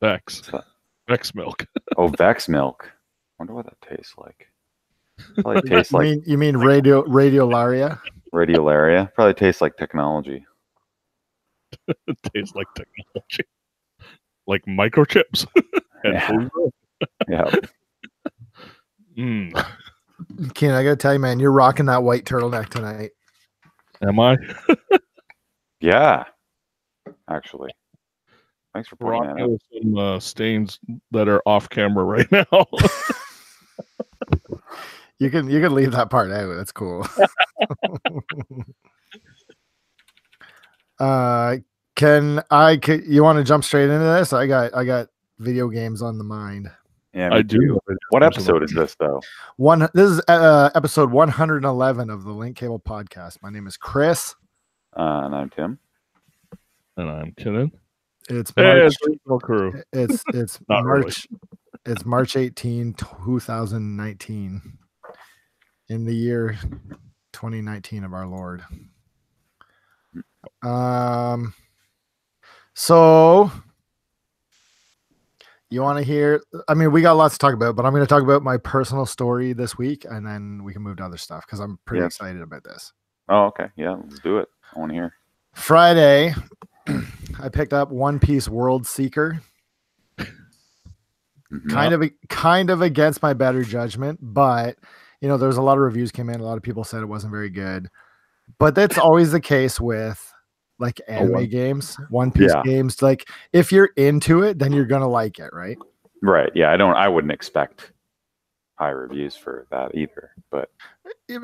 Vex. What's that? Vex milk. Oh, Vex milk. Wonder what that tastes like. Probably tastes like You mean radiolaria? radiolaria. Probably tastes like technology. It tastes like technology. Like microchips. And Yeah. food. Yeah. Ken, I gotta tell you, man, you're rocking that white turtleneck tonight. Am I? Yeah. Actually. Thanks for pointing that out. Rocking some stains that are off camera right now. You can leave that part out. That's cool. You want to jump straight into this? I got video games on the mind. Yeah, I do. What episode is this, though? This is episode 111 of the Link Cable Podcast. My name is Chris. And I'm Tim. And I'm kidding. It's March. Crew. It's Not March. It's March 18, 2019. In the year 2019 of our Lord. So you want to hear? I mean, we got lots to talk about, but I'm going to talk about my personal story this week, and then we can move to other stuff because I'm pretty excited about this. Oh, okay. Yeah, let's do it. I want to hear. Friday, I picked up One Piece World Seeker. Kind of against my better judgment, but there was a lot of reviews came in. A lot of people said it wasn't very good, but that's always the case with like anime games, One Piece games. Like if you're into it, then you're going to like it. Right. Right. Yeah. I wouldn't expect high reviews for that either, but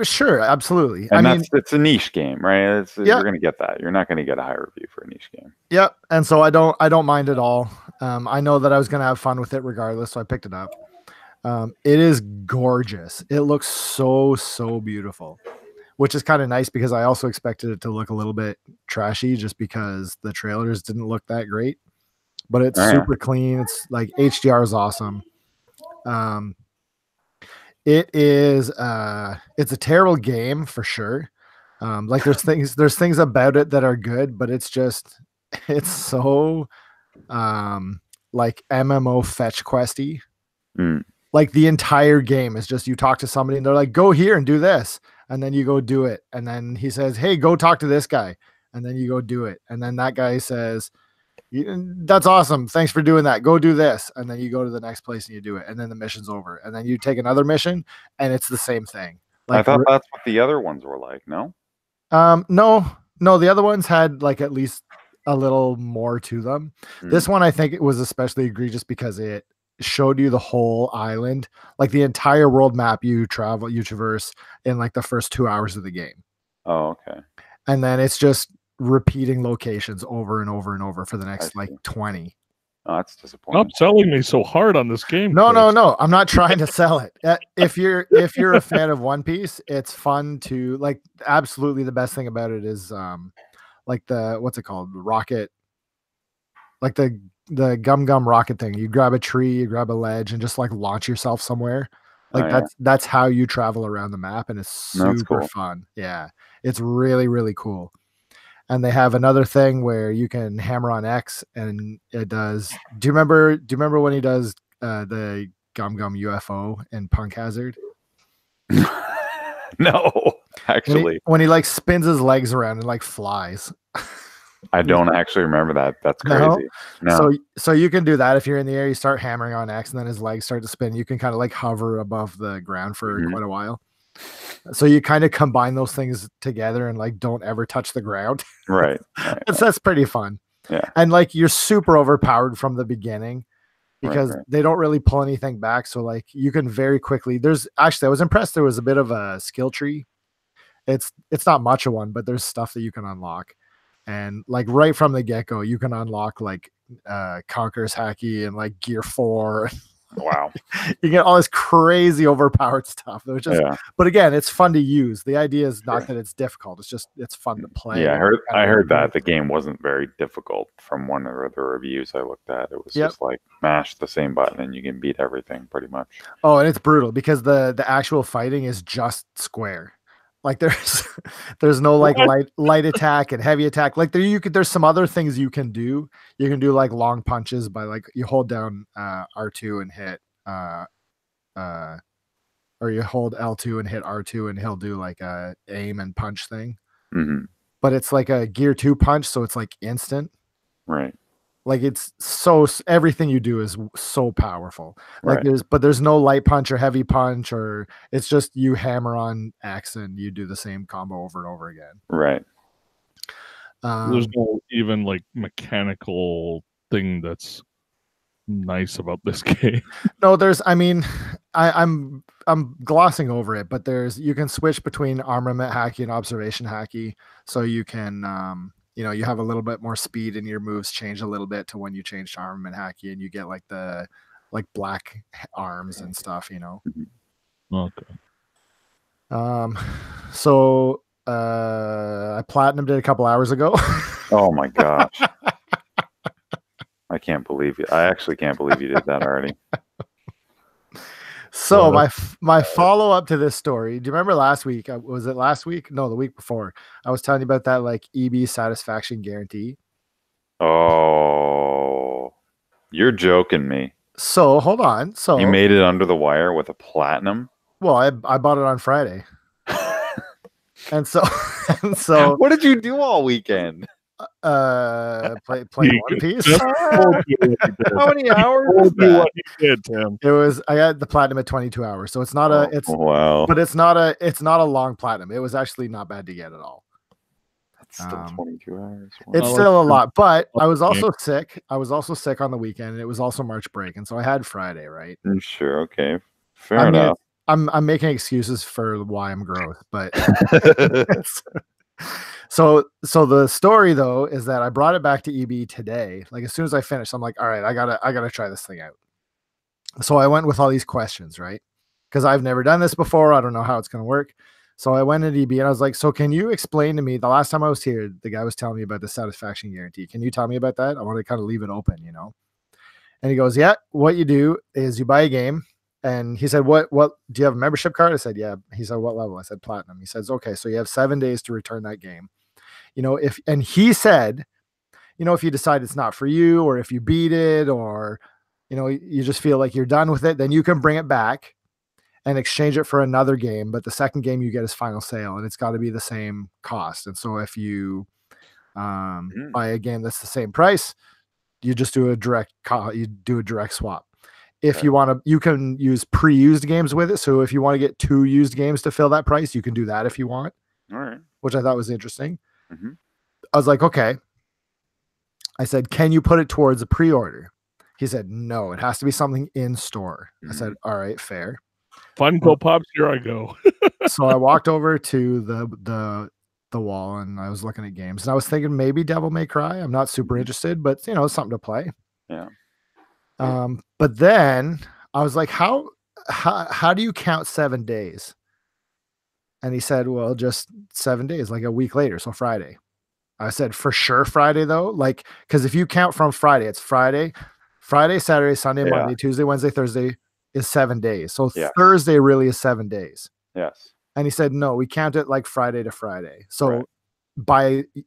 sure. Absolutely. It's a niche game, right? You're going to get that. You're not going to get a high review for a niche game. Yep. And so I don't mind at all. I know that I was going to have fun with it regardless. So I picked it up. It is gorgeous. It looks so beautiful, which is kind of nice because I also expected it to look a little bit trashy just because the trailers didn't look that great, but it's super clean. It's like HDR is awesome. It's a terrible game for sure. Like there's things about it that are good, but it's so like MMO fetch questy. Like the entire game is just you talk to somebody and they're like, go here and do this. And then you go do it. And then he says, hey, go talk to this guy. And then you go do it. And then that guy says, that's awesome. Thanks for doing that. Go do this. And then you go to the next place and you do it. And then the mission's over. And then you take another mission and it's the same thing. Like, I thought that's what the other ones were like. No? No, the other ones had like at least a little more to them. This one, I think it was especially egregious because it showed you the whole island, like the entire world map. You traverse in like the first 2 hours of the game. Oh, okay. And then it's just repeating locations over and over and over for the next like 20. Oh, that's disappointing. Stop selling me so hard on this game. No. I'm not trying to sell it. If you're a fan of One Piece, it's fun to like. Absolutely, the best thing about it is like the what's it called, rocket, like the gum rocket thing. You grab a tree, you grab a ledge, and just like launch yourself somewhere. Like that's how you travel around the map, and it's super fun. Yeah, it's really, really cool. And they have another thing where you can hammer on X, and it does. Do you remember when he does the gum UFO in Punk Hazard? No, actually, when he like spins his legs around and like flies. I don't actually remember that. That's crazy. No. So you can do that if you're in the air. You start hammering on X, and then his legs start to spin. You can kind of like hover above the ground for quite a while. So you kind of combine those things together and like don't ever touch the ground. Right. That's pretty fun. Yeah. And like you're super overpowered from the beginning because they don't really pull anything back. So like you can very quickly. I was impressed. There was a bit of a skill tree. It's not much of one, but there's stuff that you can unlock. And like right from the get-go, you can unlock like Conqueror's Haki and like Gear 4. Wow. You get all this crazy overpowered stuff. But again, it's fun to use. The idea is not that it's difficult. It's fun to play. Yeah, I heard that the game wasn't very difficult from one of the reviews I looked at. It was just like mash the same button and you can beat everything pretty much. Oh, and it's brutal because the actual fighting is just square. Like there's no like What? light attack and heavy attack. Like there's some other things you can do. You can do like long punches by like you hold down R2 and hit or you hold L2 and hit R2 and he'll do like a aim and punch thing. Hmm. But it's like a gear 2 punch, so it's like instant. Right. Like it's so everything you do is so powerful. Like Right. there's no light punch or heavy punch, or it's just you hammer on X and you do the same combo over and over again. Right. There's no even like mechanical thing that's nice about this game. No, I mean, I'm glossing over it, but you can switch between armament hacky and observation hacky, so you can you have a little bit more speed and your moves change a little bit to when you change to armament hacky, and you get like the black arms and stuff, Okay. So I platinumed it a couple hours ago. Oh my gosh. I can't believe it. I actually can't believe you did that already. So Well, my follow up to this story. Do you remember last week? Was it last week? No, the week before. I was telling you about that like EB satisfaction guarantee. Oh, you're joking me. So hold on. So You made it under the wire with a platinum? well, I bought it on Friday, and so What did you do all weekend? play You One Piece. just told you what he did. How many hours was Told you that? what he did, Tim. I had the platinum at 22 hours, so it's not Wow. but it's not a long platinum. It was actually not bad to get at all. That's still 22 hours. Wow. It's I like still a the- lot, but I like was the also sick. I was also sick on the weekend, and it was also March break, and so I had Friday, right? Sure. Okay. Fair I mean, enough. I'm making excuses for why I'm gross, but so the story though is that I brought it back to EB today. Like as soon as I finished, I'm like, all right, I gotta try this thing out. So I went with all these questions, right? Because I've never done this before. I don't know how it's gonna work. So I went at EB and I was like, so can you explain to me, the last time I was here, the guy was telling me about the satisfaction guarantee. Can you tell me about that? I want to kind of leave it open, And he goes, yeah, what you do is you buy a game. And he said, what do you have a membership card? I said, yeah. He said, what level? I said, platinum. He says, okay, so you have 7 days to return that game. And he said, if you decide it's not for you, or if you beat it, or, you just feel like you're done with it, then you can bring it back and exchange it for another game. But the second game you get is final sale, and it's got to be the same cost. And so if you buy a game that's the same price, you just do a direct swap. If you want to, you can use pre-used games with it. So if you want to get 2 used games to fill that price, you can do that if you want, All right. which I thought was interesting. Mm-hmm. I was like, okay. I said, can you put it towards a pre-order? He said, no, it has to be something in store. I said, all right, fair. Funko Pops, here I go. So I walked over to the wall and I was looking at games, and I was thinking maybe Devil May Cry. I'm not super interested, but it's something to play. Yeah. But then I was like, how do you count 7 days? And he said, well, just 7 days, like a week later. So Friday. I said, for sure Friday though. Like, cause if you count from Friday, it's Friday, Saturday, Sunday, Yeah. Monday, Tuesday, Wednesday, Thursday is 7 days. So Yeah. Thursday really is 7 days. Yes. And he said, no, we count it like Friday to Friday. So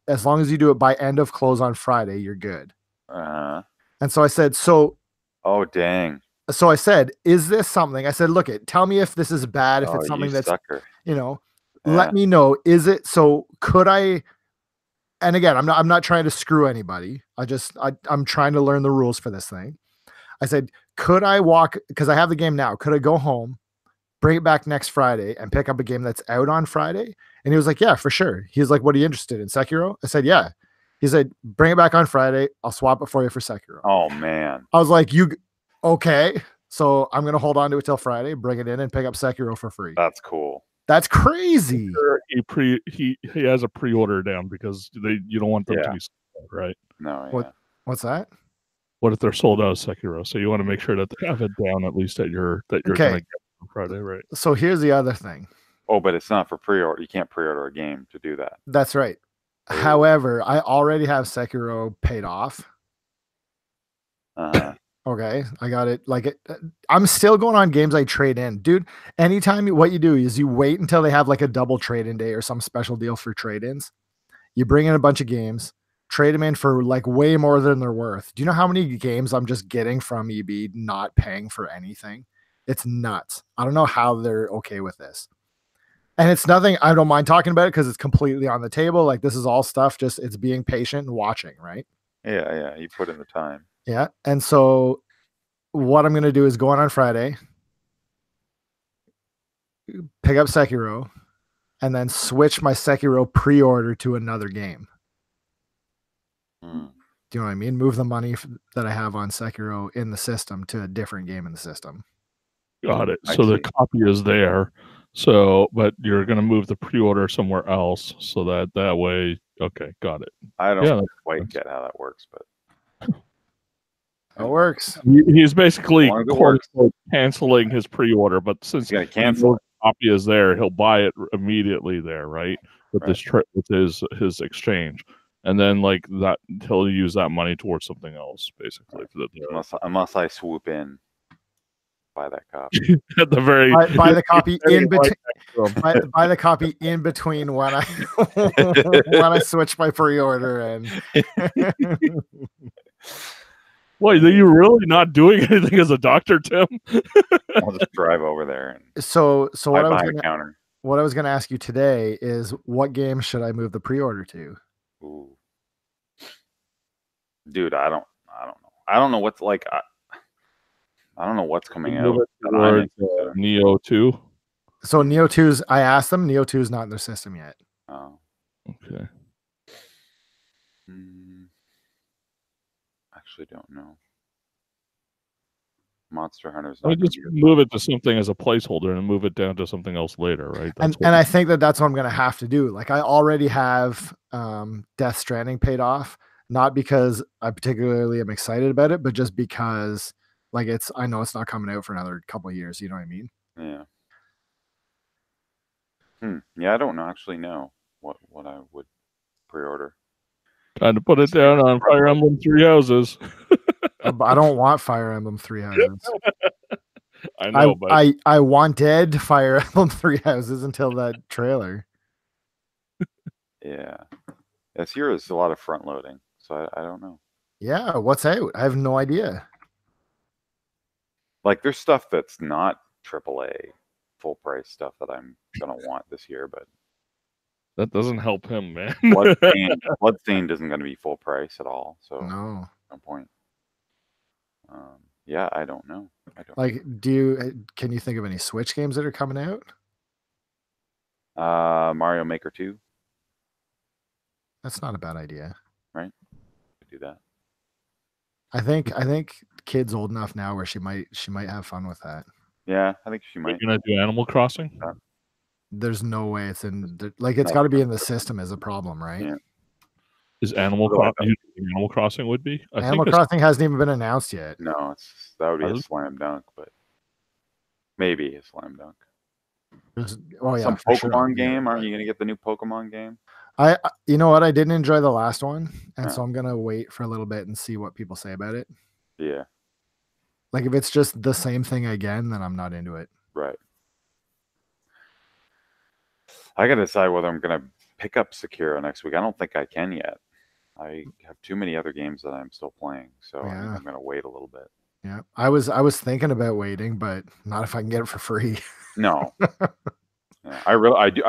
as long as you do it by end of close on Friday, you're good. Uh-huh. And so I said, Oh, dang. so I said, is this something? I said, look, tell me if this is bad, if it's something you that's, sucker. let me know. Is it, so could I, and again, I'm not trying to screw anybody. I'm trying to learn the rules for this thing. I said, could I because I have the game now, could I go home, bring it back next Friday and pick up a game that's out on Friday? And he was like, yeah, for sure. He was like, what are you interested in? Sekiro? I said, yeah. He said, bring it back on Friday. I'll swap it for you for Sekiro. Oh, man. I was like, okay. So I'm going to hold on to it till Friday, bring it in and pick up Sekiro for free. That's cool. That's crazy. He has a pre-order down because you don't want them to be sold out, right? No, What? yeah. What's that? What if they're sold out of Sekiro? So you want to make sure that they have it down at least that you're Okay. going to get on Friday, right? So here's the other thing. Oh, but it's not for pre-order. You can't pre-order a game to do that. That's right. Oh. However, I already have Sekiro paid off. Uh-huh. Okay, I got it. Like I'm still going on games I trade in, dude. Anytime what you do is you wait until they have like a double trade-in day or some special deal for trade-ins. You bring in a bunch of games, trade them in for like way more than they're worth. Do you know how many games I'm just getting from EB not paying for anything? It's nuts. I don't know how they're okay with this. And it's nothing, I don't mind talking about it because it's completely on the table. Like this is all stuff, just it's being patient and watching, right? Yeah. You put in the time. Yeah. And so what I'm going to do is go on Friday, pick up Sekiro, and then switch my Sekiro pre-order to another game. Do you know what I mean? Move the money that I have on Sekiro in the system to a different game in the system. Got it. So the copy is there. So, but you're going to move the pre-order somewhere else so that way. Okay, got it. I don't quite get how that works, but it works. He's basically canceling his pre-order, but since he's cancel the copy is there, he'll buy it immediately there, right? With this with his exchange, and then like that, he'll use that money towards something else, basically. Unless I swoop in. Buy that copy at the very buy the copy in between. Buy the copy in between when I when I switch my pre-order and. Wait, are you really not doing anything as a doctor, Tim? I'll just drive over there. And so what I was gonna ask you today is what game should I move the pre-order to? Ooh. Dude, I don't know. I don't know what's like. I don't know what's coming out. Neo 2. So Neo 2's, I asked them, Neo 2 is not in their system yet. Oh. Okay. Actually don't know. Monster Hunter's not just move it to something as a placeholder and move it down to something else later, right? And I think that's what I'm going to have to do. Like I already have Death Stranding paid off, not because I particularly am excited about it, but just because like I know it's not coming out for another couple of years. You know what I mean? Yeah. Yeah, I don't actually know what I would pre-order. Trying to put it down on Fire Emblem Three Houses. I don't want Fire Emblem Three Houses. I know, but I wanted Fire Emblem Three Houses until that trailer. Yeah. This year is a lot of front loading, so I don't know. Yeah, what's out? I have no idea. Like there's stuff that's not AAA full price stuff that I'm gonna want this year, but that doesn't help him, man. Bloodstained isn't gonna be full price at all, so no point. Yeah, I don't know. Like, can you think of any Switch games that are coming out? Mario Maker 2. That's not a bad idea, right? Do that. I think kid's old enough now where she might have fun with that. Yeah, I think she might. You're gonna do Animal Crossing? There's no way it's in it's got to be in the system is a problem, right? Yeah. Is Animal Crossing would be? Animal Crossing hasn't even been announced yet. No, that would be a slam dunk, but maybe a slam dunk. Some Pokemon game. Aren't you gonna get the new Pokemon game? You know what? I didn't enjoy the last one, and so I'm gonna wait for a little bit and see what people say about it. Yeah. Like if it's just the same thing again, then I'm not into it. Right. I gotta decide whether I'm gonna pick up Sekiro next week. I don't think I can yet. I have too many other games that I'm still playing, so I think I'm gonna wait a little bit. Yeah, I was thinking about waiting, but not if I can get it for free. No. Yeah, I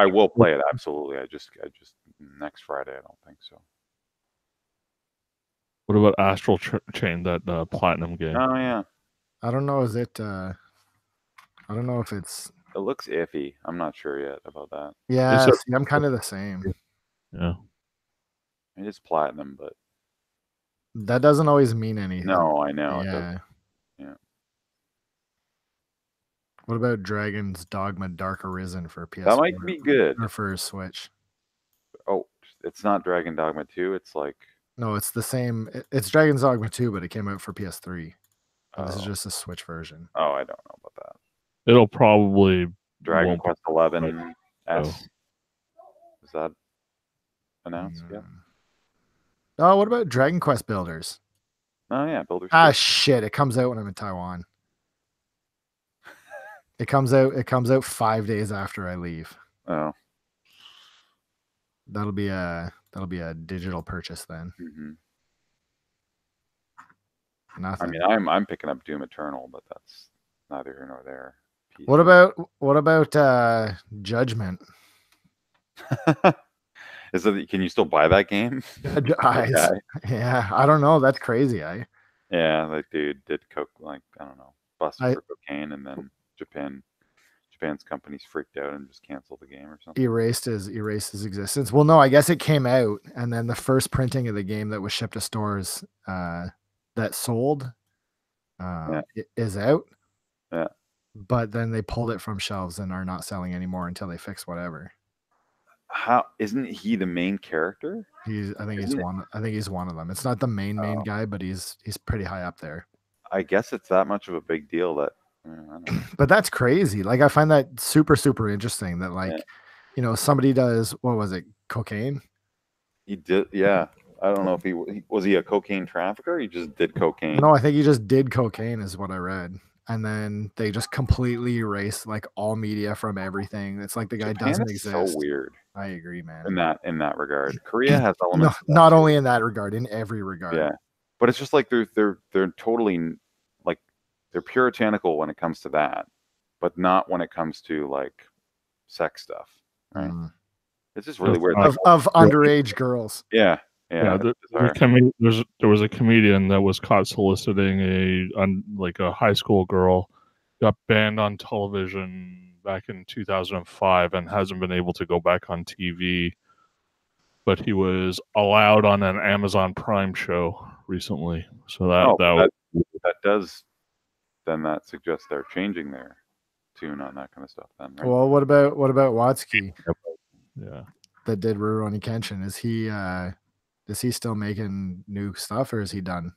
will play it absolutely. I just next Friday. I don't think so. What about Astral Chain, that platinum game? Oh yeah. I don't know. I don't know if it's. It looks iffy. I'm not sure yet about that. Yeah, I'm kind of the same. Yeah. It is platinum, but that doesn't always mean anything. No, I know. Yeah. Yeah. What about Dragon's Dogma Dark Arisen for PS4? That might be good. Or for Switch. Oh, it's not Dragon Dogma 2. It's like... No, it's the same. It's Dragon's Dogma 2, but it came out for PS3. This is just a Switch version. Oh, I don't know about that. It'll probably... Dragon Quest 11 S. Is that announced yet? Oh, what about Dragon Quest Builders? Oh yeah, Builders. Ah, shit! It comes out when I'm in Taiwan. It comes out 5 days after I leave. Oh. That'll be a digital purchase then. Mm-hmm. Nothing. I mean, I'm picking up Doom Eternal, but that's neither here nor there. PC. What about Judgment? Is it? Can you still buy that game? Yeah, I don't know. That's crazy. Yeah, that dude did coke, like, I don't know, busted for cocaine, and then Japan's companies freaked out and just canceled the game or something. Erased his existence. Well, no, I guess it came out, and then the first printing of the game that was shipped to stores that sold is out. Yeah. But then they pulled it from shelves and are not selling anymore until they fix whatever. How isn't he the main character? I think he's one of them. It's not the main guy, but he's pretty high up there. I guess it's that much of a big deal that I don't know. But that's crazy. Like, I find that super, super interesting that, like, you know, somebody does, what was it, cocaine? He did, yeah. I don't know if he was a cocaine trafficker, or he just did cocaine. No, I think he just did cocaine is what I read. And then they just completely erase like all media from everything. It's like the guy doesn't exist. So weird. I agree, man. In that regard, Korea has elements. No, not only in that regard, in every regard. Yeah, but it's just like they're totally like they're puritanical when it comes to that, but not when it comes to like sex stuff. Right? It's just really weird. Of underage girls. Yeah. Yeah, there was a comedian that was caught soliciting a high school girl, got banned on television back in 2005 and hasn't been able to go back on TV, but he was allowed on an Amazon Prime show recently. So that suggests they're changing their tune on that kind of stuff then, right? Well, what about Watsky? Yeah. That did Rurouni Kenshin. Is he still making new stuff, or is he done?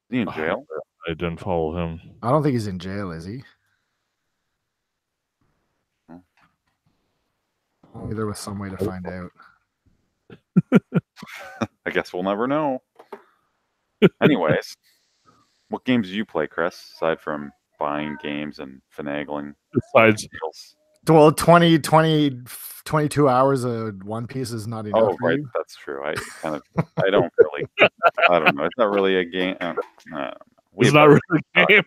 Is he in jail? I didn't follow him. I don't think he's in jail, is he? Maybe there was some way to find out. I guess we'll never know. Anyways, what games do you play, Chris, aside from buying games and finagling? Besides deals? Well, 22 hours of One Piece is not enough. Oh, right. You? That's true. I don't really, I don't know. It's not really a game. It's not really a game.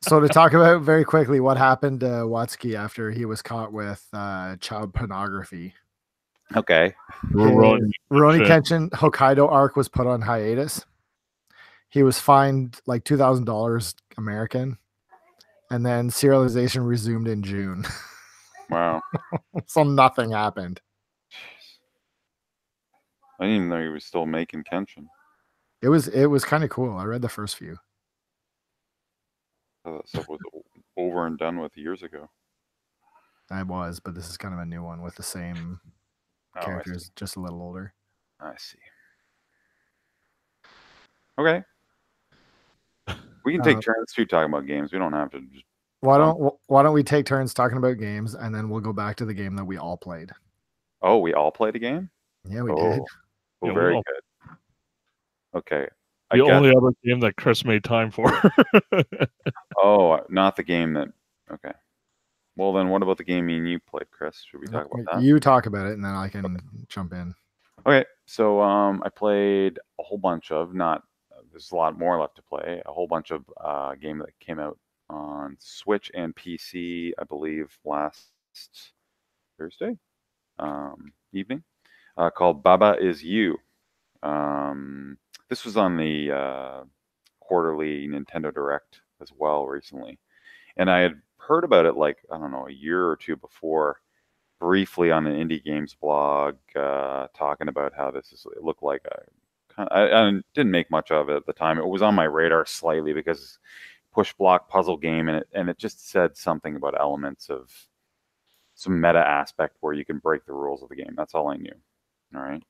So to talk about very quickly what happened to Watsky after he was caught with child pornography. Okay. Rurouni Kenshin Hokkaido arc was put on hiatus. He was fined like $2,000 American. And then serialization resumed in June. Wow. So nothing happened. Jeez. I didn't even know he was still making Kenshin. It was kind of cool. I read the first few. That stuff was over and done with years ago. I was, but this is kind of a new one with the same characters, just a little older. I see. Okay. We can take turns too talking about games. We don't have to just. Why don't we take turns talking about games, and then we'll go back to the game that we all played. Oh, we all played a game? Yeah, we did. Oh, yeah, very good. Okay. The only other game that Chris made time for. Oh, not the game that. Okay. Well, then what about the game you played, Chris? Should we talk about that? You talk about it, and then I can jump in. Okay. So I played a whole bunch of there's a lot more left to play. A whole bunch of game that came out on Switch and PC, I believe, last Thursday evening, called Baba Is You. This was on the quarterly Nintendo Direct as well recently, and I had heard about it like, I don't know, a year or two before, briefly on an indie games blog, talking about how it looked like I didn't make much of it at the time. It was on my radar slightly because push block puzzle game, and it just said something about elements of some meta aspect where you can break the rules of the game. That's all I knew. All right.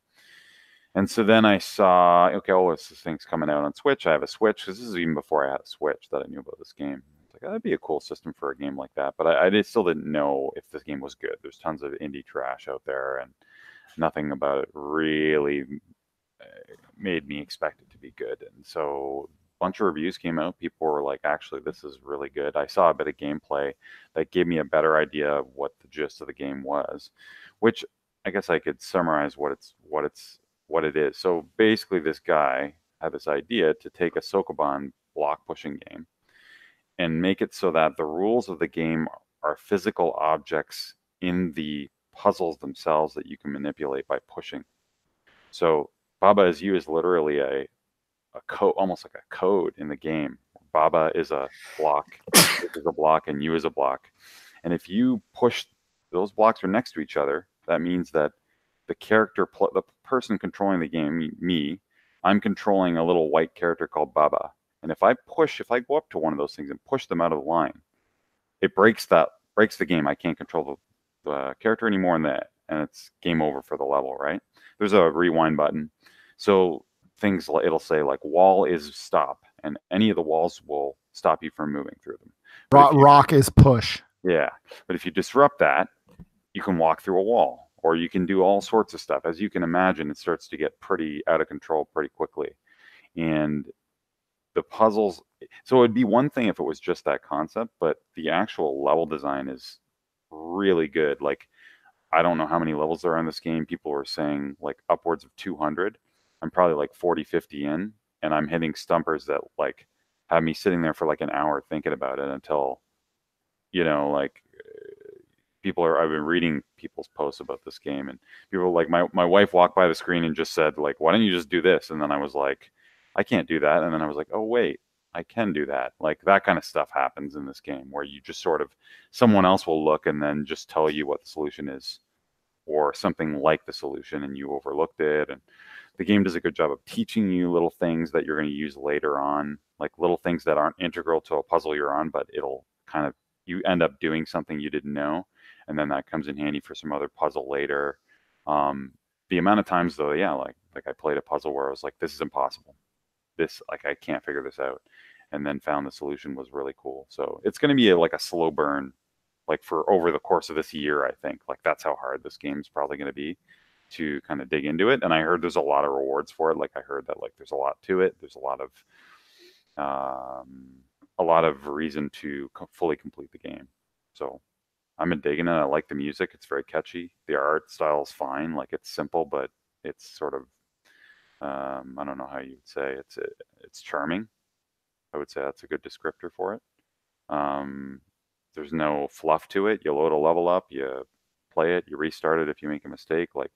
And so then I saw, okay, this thing's coming out on Switch. I have a Switch, because this is even before I had a Switch that I knew about this game. It's like, that'd be a cool system for a game like that. But I still didn't know if this game was good. There's tons of indie trash out there, and nothing about it really made me expect it to be good. And so a bunch of reviews came out. People were like, actually, this is really good. I saw a bit of gameplay that gave me a better idea of what the gist of the game was, which I guess I could summarize what it is. So basically, this guy had this idea to take a Sokoban block pushing game and make it so that the rules of the game are physical objects in the puzzles themselves that you can manipulate by pushing. So Baba is You is literally a code, almost like a code in the game. Baba is a block, this is a block, and You is a block. And if you push, those blocks are next to each other, that means that the character, the person controlling the game, me, I'm controlling a little white character called Baba. And if I go up to one of those things and push them out of the line, it breaks the game. I can't control the character anymore, and it's game over for the level, right? There's a rewind button. So things like, it'll say like wall is stop, and any of the walls will stop you from moving through them. Rock is push. Yeah. But if you disrupt that, you can walk through a wall, or you can do all sorts of stuff. As you can imagine, it starts to get pretty out of control pretty quickly. And the puzzles, so it would be one thing if it was just that concept, but the actual level design is really good. Like, I don't know how many levels there are in this game. People were saying like upwards of 200. I'm probably like 40, 50 in, and I'm hitting stumpers that like have me sitting there for like an hour thinking about it until, like I've been reading people's posts about this game, and people like my wife walked by the screen and just said like, why don't you just do this? And then I was like, I can't do that. And then I was like, oh wait, I can do that. Like that kind of stuff happens in this game where you just sort of, someone else will look and then just tell you what the solution is, or something like the solution, and you overlooked it. And the game does a good job of teaching you little things that you're going to use later on, like little things that aren't integral to a puzzle you're on, but it'll kind of, you end up doing something you didn't know, and then that comes in handy for some other puzzle later. The amount of times though, yeah, like I played a puzzle where I was like, this is impossible. Like I can't figure this out, and then found the solution was really cool. So it's going to be like a slow burn, like for over the course of this year. I think like that's how hard this game's probably going to be to kind of dig into it. And I heard there's a lot of rewards for it. Like I heard that like there's a lot to it. There's a lot of reason to fully complete the game. So I've been digging it. I like the music. It's very catchy. The art style is fine. Like it's simple, but it's sort of, I don't know how you would say it's charming. I would say that's a good descriptor for it. There's no fluff to it. You load a level up, you play it, you restart it if you make a mistake. Like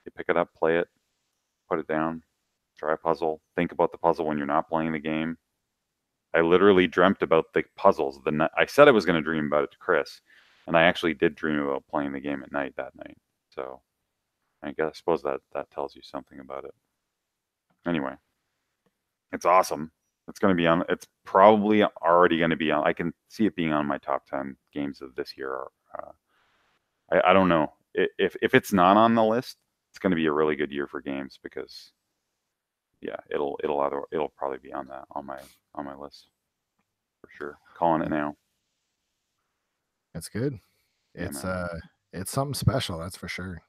you pick it up, play it, put it down, try a puzzle, think about the puzzle when you're not playing the game. I literally dreamt about the puzzles. I said I was going to dream about it to Chris, and I actually did dream about playing the game at night that night. So I suppose that tells you something about it. Anyway, it's awesome. It's going to be on. It's probably already going to be on. I can see it being on my top 10 games of this year. I don't know if it's not on the list. It's going to be a really good year for games because, yeah, it'll probably be on my list for sure. Calling it now. That's good. Yeah, It's something special, that's for sure.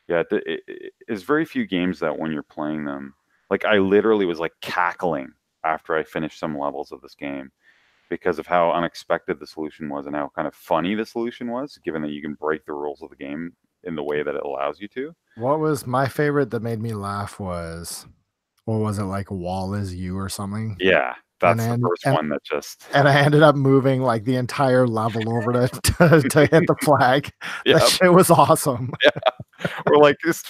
Yeah, it's very few games that when you're playing them, like I literally was like cackling after I finished some levels of this game because of how unexpected the solution was and how kind of funny the solution was, given that you can break the rules of the game in the way that it allows you to. What was my favorite that made me laugh was, what was it, like Wall is You or something? Yeah, that's the first one that just... And I ended up moving like the entire level over to hit the flag. Yep. That shit was awesome. Yeah. Or like this,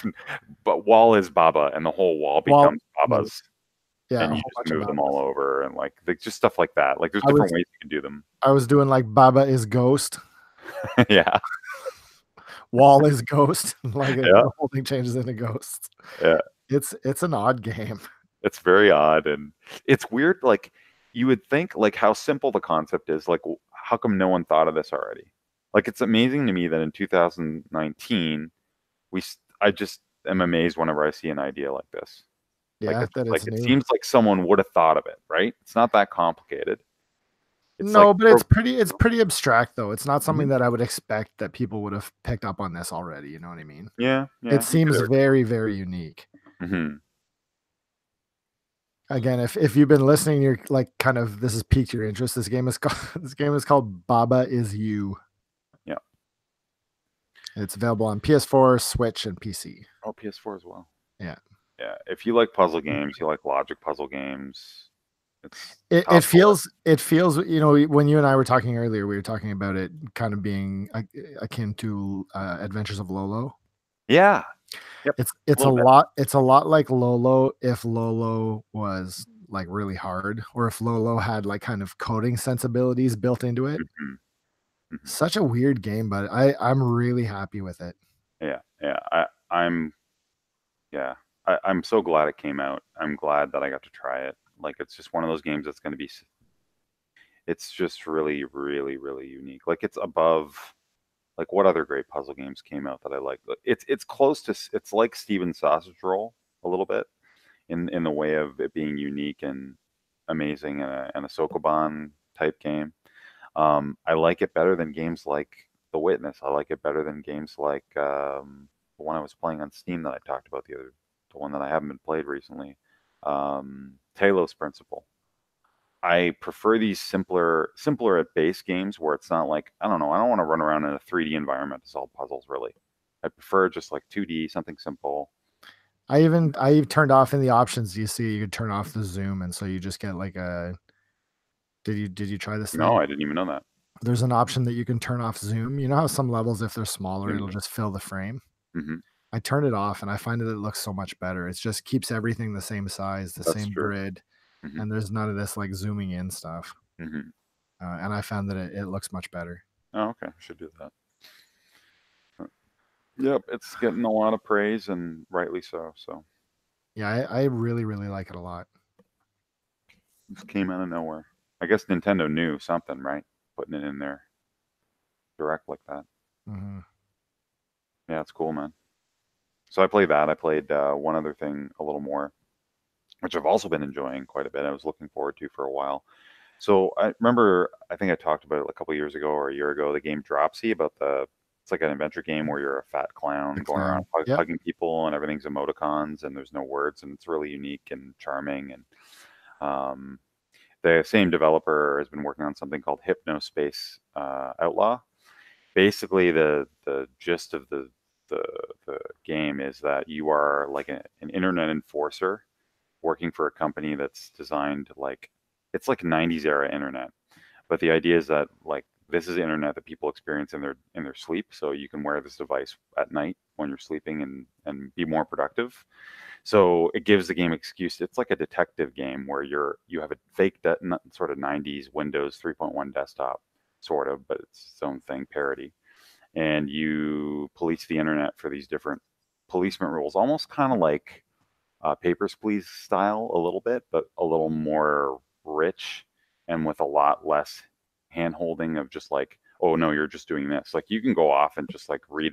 but Wall is Baba, and the whole wall becomes Baba's. Yeah, and you just move them all over, and like just stuff like that. Like there's different ways you can do them. I was doing like Baba is Ghost. Yeah. Wall is Ghost. Like the whole thing changes into Ghost. Yeah. It's an odd game. It's very odd, and it's weird. Like you would think, like how simple the concept is. Like how come no one thought of this already? Like it's amazing to me that in 2019, I just am amazed whenever I see an idea like this. Yeah, like it seems like someone would have thought of it, right? It's not that complicated. No, like but it's pretty abstract though. It's not something that I would expect that people would have picked up on this already. You know what I mean? yeah, It you seems very, very unique. hmm Again, if you've been listening, you're like kind of this has piqued your interest. This game is called Baba Is You. Yeah. It's available on PS4, Switch, and PC. Oh, PS4 as well. Yeah. Yeah. If you like puzzle games, you like logic puzzle games, it's It top of the list. it feels, you know, when you and I were talking earlier, we were talking about it kind of being akin to Adventures of Lolo. Yeah. Yep. It's a little bit. lot like Lolo if Lolo was like really hard, or if Lolo had like kind of coding sensibilities built into it. Mhm. Mhm. Such a weird game, but I'm really happy with it. Yeah. Yeah. I'm yeah. I'm so glad it came out. I'm glad that I got to try it. Like it's just one of those games that's going to be. It's just really, really, really unique. Like it's above. Like what other great puzzle games came out that I like? It's close to. It's like Steven Sausage Roll a little bit in the way of it being unique and amazing and a Sokoban type game. I like it better than games like The Witness. I like it better than games like the one I was playing on Steam that I talked about the one that I haven't been played recently, Talos Principle. I prefer these simpler at base games where it's not like I don't know. I don't want to run around in a 3D environment to solve puzzles. Really, I prefer just like 2D, something simple. I turned off in the options. You see, you could turn off the zoom, and so you just get like a. Did you try this thing? No, I didn't even know that. There's an option that you can turn off zoom. You know how some levels, if they're smaller, it'll just fill the frame. Mm-hmm. I turned it off, and I find that it looks so much better. It just keeps everything the same size, the That's same true. grid, Mm-hmm. and there's none of this like zooming in stuff. Mm-hmm. And I found that it looks much better. Oh, okay. I should do that. Yep, it's getting a lot of praise and rightly so. So Yeah, I really, really like it a lot. this came out of nowhere. I guess Nintendo knew something, right? Putting it in there direct like that. Mm-hmm. Yeah, it's cool, man. So I played that. I played one other thing a little more, which I've also been enjoying quite a bit. I was looking forward to for a while. So I remember, I think I talked about it a couple of years ago or a year ago, the game Dropsy it's like an adventure game where you're a fat clown going around Yep. hugging people and everything's emoticons and there's no words and it's really unique and charming. And the same developer has been working on something called Hypnospace Outlaw. Basically, the gist of the game is that you are like an internet enforcer working for a company that's designed like it's like 90s era internet, but the idea is that like this is internet that people experience in their sleep, so you can wear this device at night when you're sleeping and be more productive. So it gives the game excuse. It's like a detective game where you have a fake sort of 90s Windows 3.1 desktop sort of, but it's its own thing, parody, and you police the internet for these different policeman rules, almost kind of like Papers, Please style a little bit, but a little more rich and with a lot less hand holding of just like, oh no, you're just doing this. Like you can go off and just like read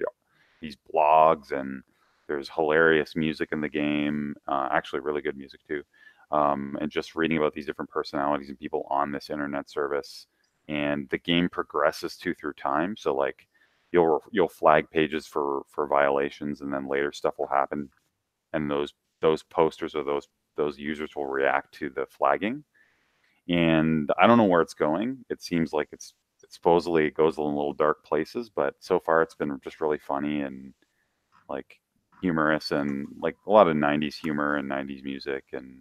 these blogs, and there's hilarious music in the game, actually really good music too. And just reading about these different personalities and people on this internet service. And the game progresses through time. So like you'll flag pages for violations, and then later stuff will happen, and those posters or those users will react to the flagging. And I don't know where it's going. It seems like it's supposedly it goes in little dark places, but so far it's been just really funny and like humorous and like a lot of 90s humor and 90s music and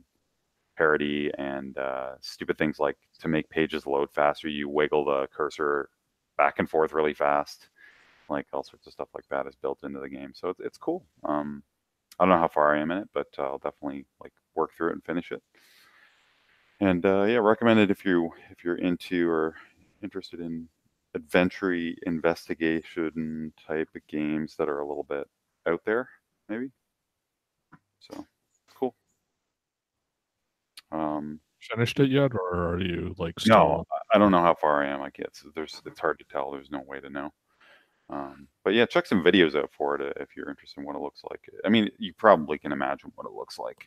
parody and stupid things like to make pages load faster, you wiggle the cursor back and forth really fast. Like all sorts of stuff like that is built into the game. So it's cool. I don't know how far I am in it, but I'll definitely like work through it and finish it. And yeah, recommend it if you're into or interested in adventure investigation type of games that are a little bit out there, maybe. So cool. Finished it yet, or are you like still? No, I don't know how far I am. I guess it's hard to tell. There's no way to know. But yeah, check some videos out for it if you're interested in what it looks like. I mean, you probably can imagine what it looks like.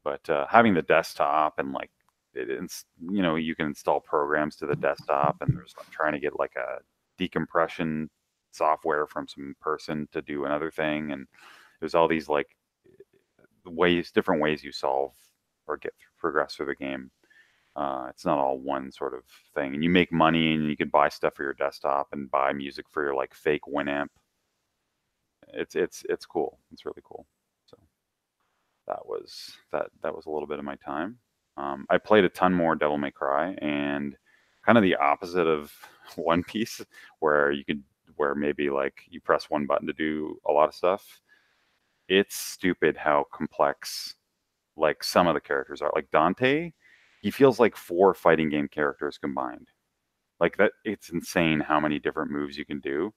But having the desktop and like you know, you can install programs to the desktop, and there's like trying to get like a decompression software from some person to do another thing, and there's all these like different ways you solve or progress through the game. It's not all one sort of thing, and you make money, and you can buy stuff for your desktop and buy music for your like fake Winamp. It's cool. It's really cool. So that was a little bit of my time. I played a ton more Devil May Cry, and kind of the opposite of One Piece, where maybe like you press one button to do a lot of stuff. It's stupid how complex like some of the characters are. Like Dante, he feels like 4 fighting game characters combined. Like that, it's insane how many different moves you can do,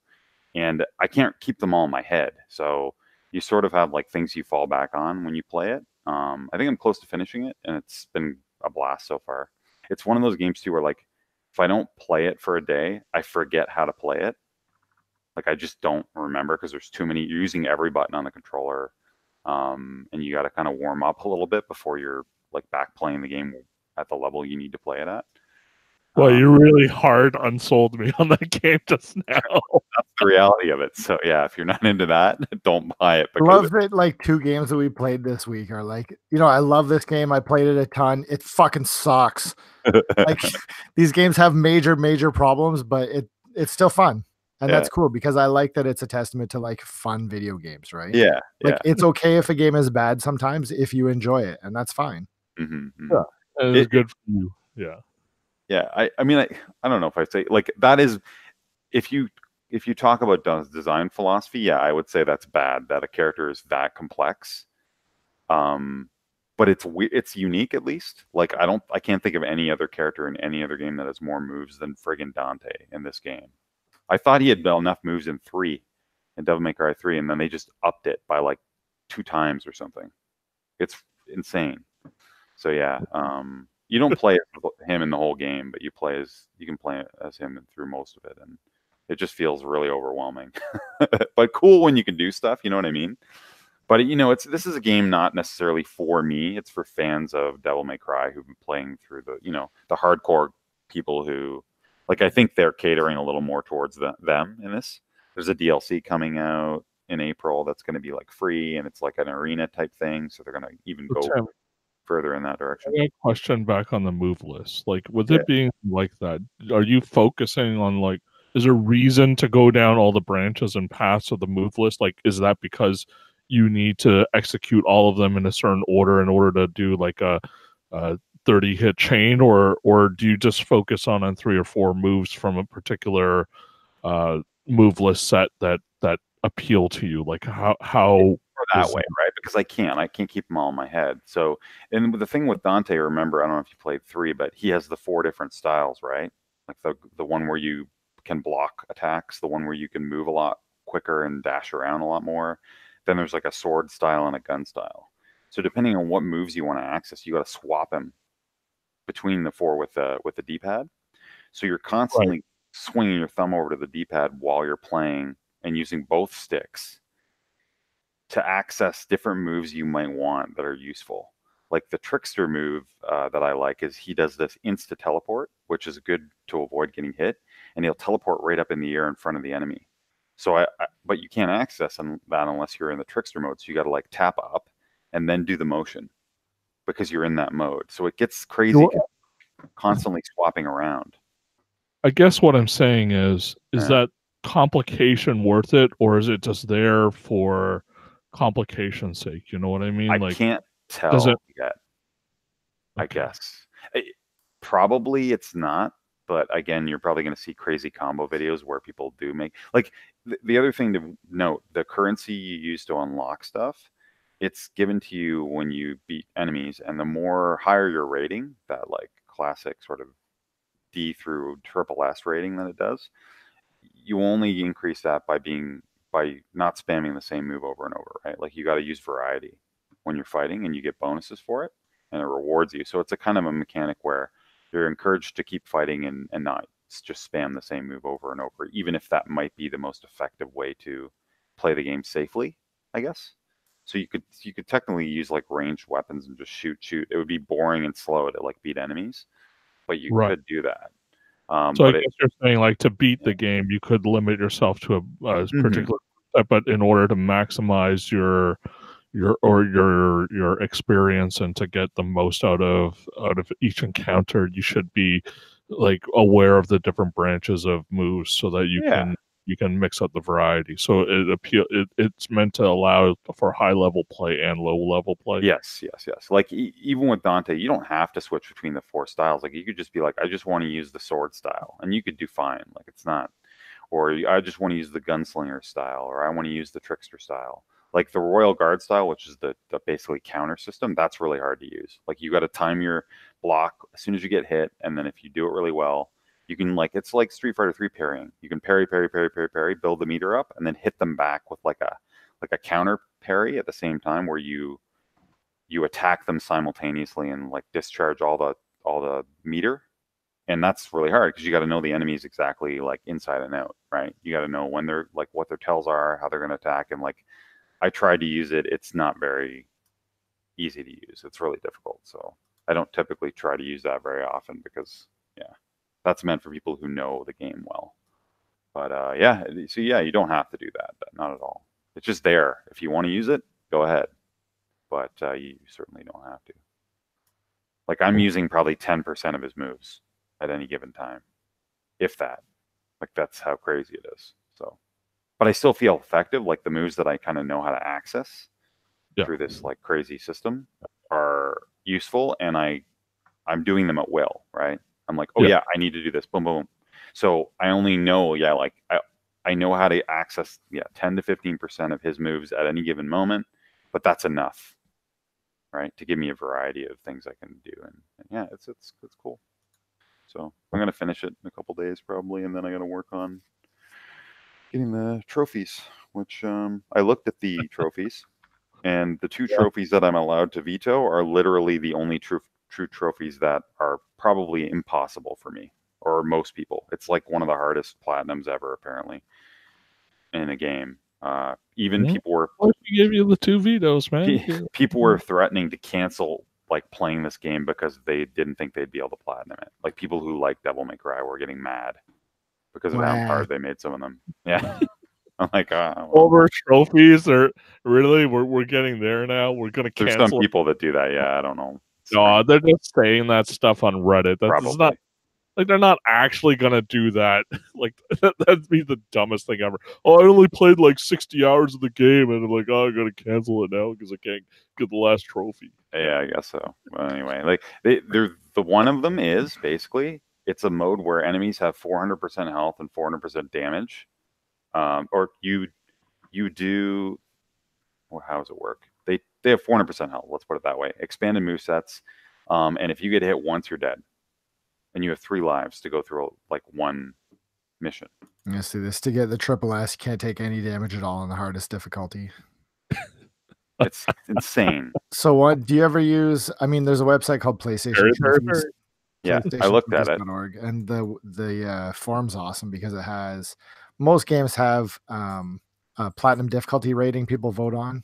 and I can't keep them all in my head. So you sort of have like things you fall back on when you play it. I think I'm close to finishing it, and it's been a blast so far. It's one of those games too where like if I don't play it for a day, I forget how to play it. Like I just don't remember because there's too many. You're using every button on the controller, and you got to kind of warm up a little bit before you're like back playing the game at the level you need to play it at. Well, you really hard unsold me on that game just now. That's the reality of it. So yeah, if you're not into that, don't buy it. I love that like 2 games that we played this week are like, you know, I love this game. I played it a ton. It fucking sucks. Like these games have major problems, but it's still fun. And that's cool because I like that it's a testament to like fun video games, right? Yeah. Like it's okay if a game is bad sometimes if you enjoy it, and that's fine. Mm-hmm. Yeah. It's good for you. Yeah. Yeah. I mean, I don't know if I'd say like that is, if you talk about design philosophy, yeah, I would say that's bad that a character is that complex. But it's unique at least. Like I can't think of any other character in any other game that has more moves than friggin' Dante in this game. I thought he had enough moves in Devil May Cry 3, and then they just upped it by like 2 times or something. It's insane. So yeah, you don't play him in the whole game, but you can play as him through most of it, and it just feels really overwhelming. But cool when you can do stuff, you know what I mean? But you know, this is a game not necessarily for me. It's for fans of Devil May Cry who've been playing through the hardcore people who, like, I think they're catering a little more towards them in this. There's a DLC coming out in April that's going to be like free, and it's like an arena type thing, so they're going to even go further in that direction. I got a question back on the move list. Like, with it being like that, are you focusing on like, is there a reason to go down all the branches and paths of the move list? Like, is that because you need to execute all of them in a certain order in order to do like a 30 hit chain, or do you just focus on 3 or 4 moves from a particular move list set that appeal to you? Like how that way, right? Because I can't keep them all in my head. So, and the thing with Dante, remember, I don't know if you played 3, but he has the 4 different styles, right? Like the one where you can block attacks, the one where you can move a lot quicker and dash around a lot more. Then there's like a sword style and a gun style. So depending on what moves you want to access, you got to swap them between the 4 with the D-pad. So you're constantly swinging your thumb over to the D-pad while you're playing and using both sticks to access different moves you might want that are useful. Like the Trickster move that I like is he does this insta teleport, which is good to avoid getting hit, and he'll teleport right up in the air in front of the enemy. So but you can't access that unless you're in the Trickster mode. So you got to like tap up and then do the motion because you're in that mode. So it gets crazy, constantly swapping around. I guess what I'm saying is that complication worth it, or is it just there for complication's sake? You know what I mean? I can't tell yet. I guess probably it's not, but again, you're probably going to see crazy combo videos where people do make like the other thing to note: the currency you use to unlock stuff, it's given to you when you beat enemies, and the more higher your rating, that like classic sort of D through SSS rating that it does, you only increase that by not spamming the same move over and over, right? Like you got to use variety when you're fighting, and you get bonuses for it, and it rewards you. So it's a kind of a mechanic where you're encouraged to keep fighting and not just spam the same move over and over, even if that might be the most effective way to play the game safely, I guess. So you could technically use like ranged weapons and just shoot. It would be boring and slow to like beat enemies, but you Right. could do that. So I But guess you're saying like to beat the game, you could limit yourself to a particular, but in order to maximize your experience and to get the most out of each encounter, you should be like aware of the different branches of moves so that you can mix up the variety. So it's meant to allow for high level play and low level play. Yes. Like even with Dante, you don't have to switch between the 4 styles. Like you could just be like, I just want to use the sword style, and you could do fine. Like it's not, or I just want to use the gunslinger style, or I want to use the trickster style. Like the Royal Guard style, which is the basically counter system, that's really hard to use. Like you got to time your block as soon as you get hit, and then if you do it really well, you can like it's like Street Fighter 3 parrying. You can parry, build the meter up, and then hit them back with like a counter parry at the same time, where you attack them simultaneously and like discharge all the meter. And that's really hard because you got to know the enemies exactly like inside and out, right? You got to know when they're like what their tells are, how they're going to attack, and like I tried to use it. It's not very easy to use. It's really difficult. So I don't typically try to use that very often because, that's meant for people who know the game well. But so you don't have to do that. Not at all. It's just there. If you want to use it, go ahead. But you certainly don't have to. Like I'm using probably 10% of his moves at any given time, if that. Like that's how crazy it is. So. But I still feel effective. Like the moves that I kind of know how to access through this like crazy system are useful, and I'm doing them at will, right? I'm like, I need to do this, boom, boom, boom. So I only know, like I know how to access 10 to 15% of his moves at any given moment, but that's enough, right, to give me a variety of things I can do, and it's cool. So I'm gonna finish it in a couple days probably, and then I got to work on getting the trophies, which I looked at the trophies, and the 2 trophies that I'm allowed to veto are literally the only true trophies that are probably impossible for me or most people. It's like one of the hardest platinums ever, apparently, in a game. Even people were give you the 2 vetoes, man. People were threatening to cancel like playing this game because they didn't think they'd be able to platinum it. Like people who like Devil May Cry were getting mad because of how hard they made some of them. Yeah. I'm like, over trophies are really we're getting there now. We're gonna cancel. There's some people that do that. Yeah, I don't know. No, they're just saying that stuff on Reddit. That's not like they're not actually gonna do that. Like that'd be the dumbest thing ever. Oh, I only played like 60 hours of the game, and I'm like, oh, I'm gonna cancel it now because I can't get the last trophy. Yeah, I guess so. But anyway, like they're the one of them is basically it's a mode where enemies have 400% health and 400% damage. Or you do, well, how does it work? They have 400% health. Let's put it that way. Expanded movesets, and if you get hit once, you're dead, and you have 3 lives to go through like one mission. Yeah, see this to get the triple S, you can't take any damage at all on the hardest difficulty. It's insane. So what do you ever use? I mean, there's a website called PlayStation. Yeah, I looked at it. And the forum's awesome because it has most games have a platinum difficulty rating people vote on.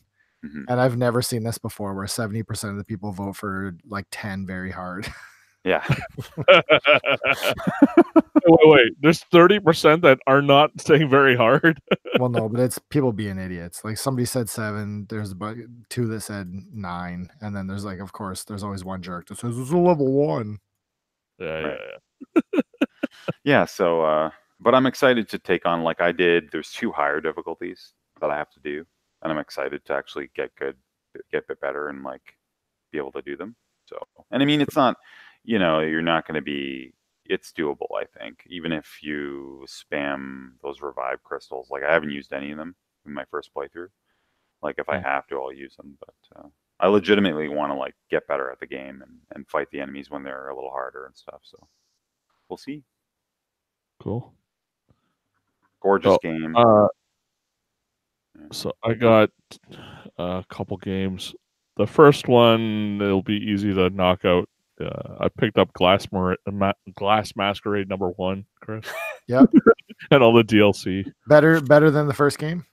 And I've never seen this before where 70% of the people vote for like 10 very hard. Yeah. Wait. There's 30% that are not saying very hard. Well, no, but it's people being idiots. Like somebody said 7, there's about 2 that said 9, and then there's like, of course, there's always one jerk that says it's a level 1. Yeah. Yeah. So, but I'm excited to take on like I did. There's 2 higher difficulties that I have to do, and I'm excited to actually get a bit better and like be able to do them. So, and I mean, it's not, you're not going to be. It's doable, I think, even if you spam those revive crystals. Like I haven't used any of them in my first playthrough. Like if I have to, I'll use them. But I legitimately want to like get better at the game and fight the enemies when they're a little harder and stuff. So we'll see. Cool. Gorgeous game. So I got a couple games. The first one, it'll be easy to knock out. I picked up Glass Masquerade #1, Chris. Yep. And all the DLC. Better than the first game?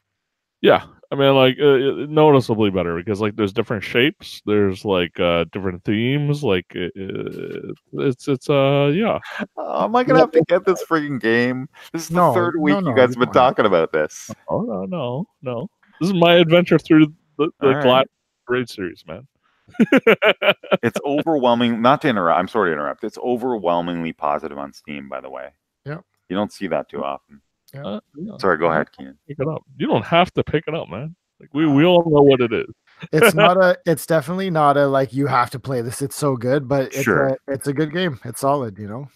Yeah. I mean, like noticeably better because like there's different shapes, there's like different themes. Like it's yeah. Am I gonna have to get this freaking game? This is the third week you guys have been talking about this. Oh no. This is my adventure through the Glass Grade series, man. It's overwhelming. Not to interrupt. I'm sorry to interrupt. It's overwhelmingly positive on Steam, by the way. Yeah. You don't see that too often. Yeah. Sorry, go ahead, Keenan. Pick it up. You don't have to pick it up, man. Like we all know what it is. It's definitely not a like you have to play this. It's so good, but it's a good game. It's solid, you know.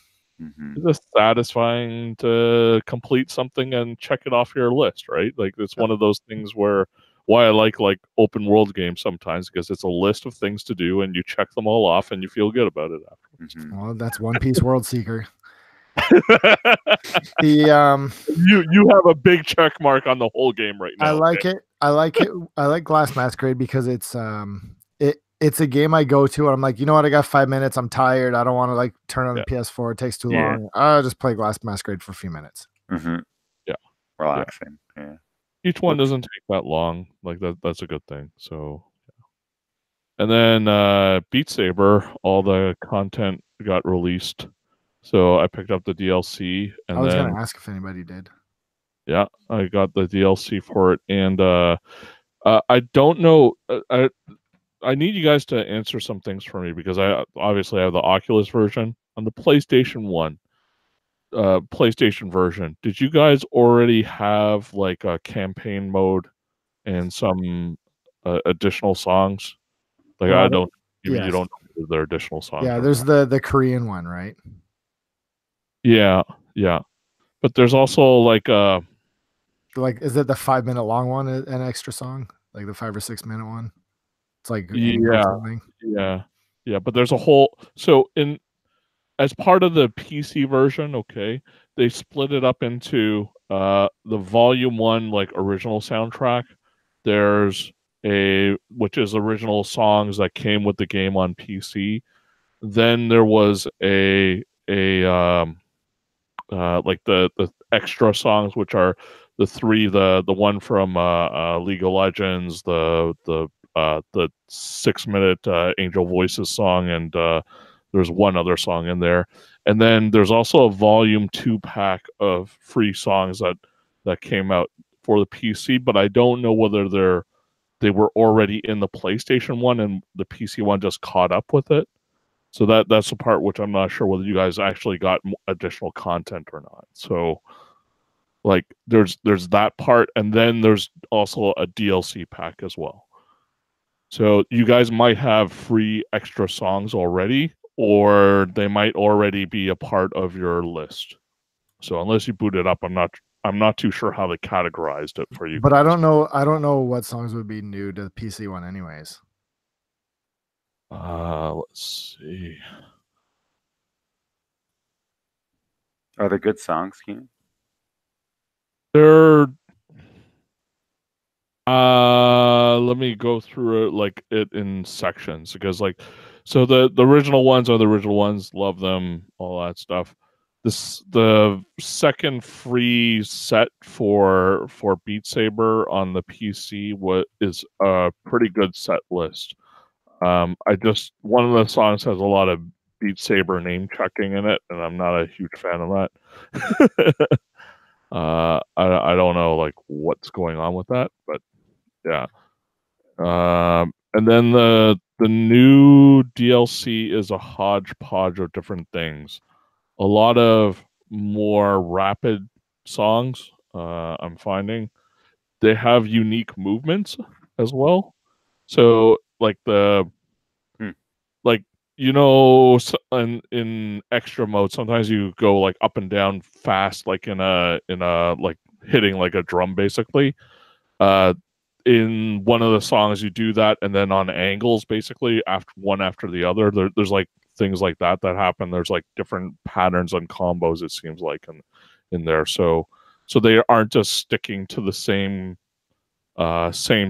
Mm-hmm. It's just satisfying to complete something and check it off your list, right? Like it's one of those things where why I like open world games sometimes because it's a list of things to do and you check them all off and you feel good about it afterwards. Mm-hmm. Well, that's One Piece World Seeker. You have a big check mark on the whole game right now. I like it. I like Glass Masquerade because it's a game I go to and I'm like, you know what, I got 5 minutes, I'm tired, I don't want to like turn on the PS4, it takes too long. I'll just play Glass Masquerade for a few minutes. Mm-hmm. Yeah. Relaxing. Yeah. Each one doesn't take that long. Like that's a good thing. So and then Beat Saber, all the content got released. So I picked up the DLC and I was gonna ask if anybody did. Yeah, I got the DLC for it, and I don't know. I need you guys to answer some things for me because I obviously have the Oculus version on the PlayStation 1, PlayStation version. Did you guys already have like a campaign mode and some additional songs? Like I don't. You don't know there are additional songs. Yeah, there's the Korean one, right? Yeah. But there's also like is it the 5 minute long one, an extra song? Like the 5 or 6 minute one? It's like yeah. But there's a whole as part of the PC version, okay, they split it up into the volume 1 like original soundtrack. There's which is original songs that came with the game on PC. Then there was like the extra songs, which are the one from League of Legends, the 6 minute Angel Voices song, and there's one other song in there. And then there's also a volume 2 pack of free songs that came out for the PC, but I don't know whether they were already in the PlayStation one and the PC one just caught up with it. So that's the part which I'm not sure whether you guys actually got additional content or not. So like there's that part, and then there's also a DLC pack as well. So you guys might have free extra songs already, or they might already be a part of your list. So unless you boot it up, I'm not too sure how they categorized it for you. But guys. I don't know what songs would be new to the PC one anyways. Let's see. Are they good songs, Keenan? They're let me go through it in sections because so the original ones are the original ones, love them, all that stuff. The second free set for Beat Saber on the PC is a pretty good set list. One of the songs has a lot of Beat Saber name checking in it, and I'm not a huge fan of that. I don't know like what's going on with that, but yeah. And then the new DLC is a hodgepodge of different things. A lot of more rapid songs. I'm finding they have unique movements as well. So like in extra mode, sometimes you go like up and down fast, like in a like hitting like a drum basically. In one of the songs you do that, and then on angles basically after the other. There's like things like that happen. There's like different patterns and combos, it seems like, in there. So they aren't just sticking to the same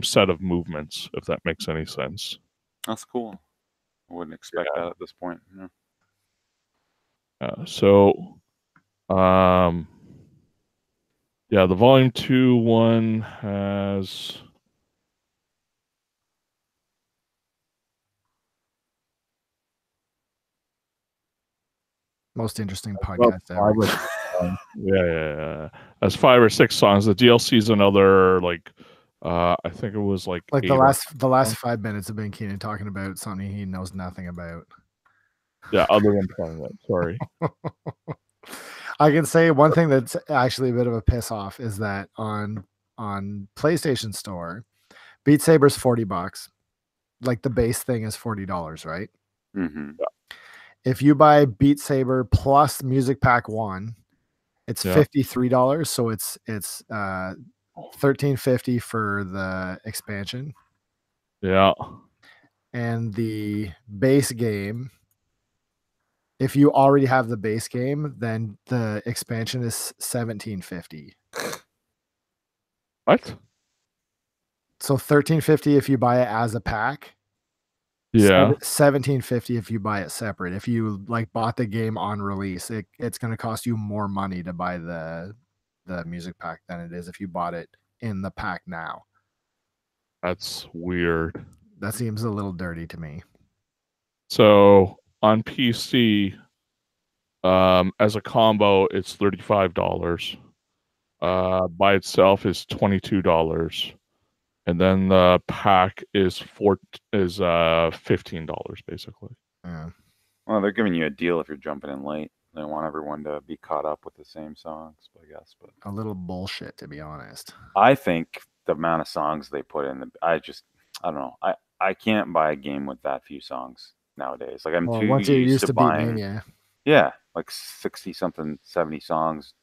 set of movements, if that makes any sense. That's cool. I wouldn't expect that at this point. The volume 2 one has Most interesting About podcast 5 ever. or 6 songs. Yeah. That's 5 or 6 songs. The DLC is another like I think it was like Like 8 the or last 5 minutes have been Keenan talking about something he knows nothing about. yeah, other than playing it. Sorry. I can say one thing that's actually a bit of a piss off is that on PlayStation Store, Beat Saber's $40. Like the base thing is $40, right? Mm-hmm. If you buy Beat Saber plus Music Pack 1, it's Yeah. $53. So it's $13.50 for the expansion. Yeah. And the base game, if you already have the base game, then the expansion is $17.50. What? So $13.50 if you buy it as a pack. Yeah. $17.50 if you buy it separate. If you like bought the game on release, it's going to cost you more money to buy the music pack than it is if you bought it in the pack now. That's weird. That seems a little dirty to me. So on PC, as a combo, it's $35. By itself is $22, and then the pack is $15 basically. Yeah. Well, they're giving you a deal if you're jumping in late. They want everyone to be caught up with the same songs, I guess. But A little bullshit, to be honest. I think the amount of songs they put in, I don't know. I can't buy a game with that few songs nowadays. Like I'm too once you're used to buying. Beatmania. Yeah, like 60 something, 70 songs,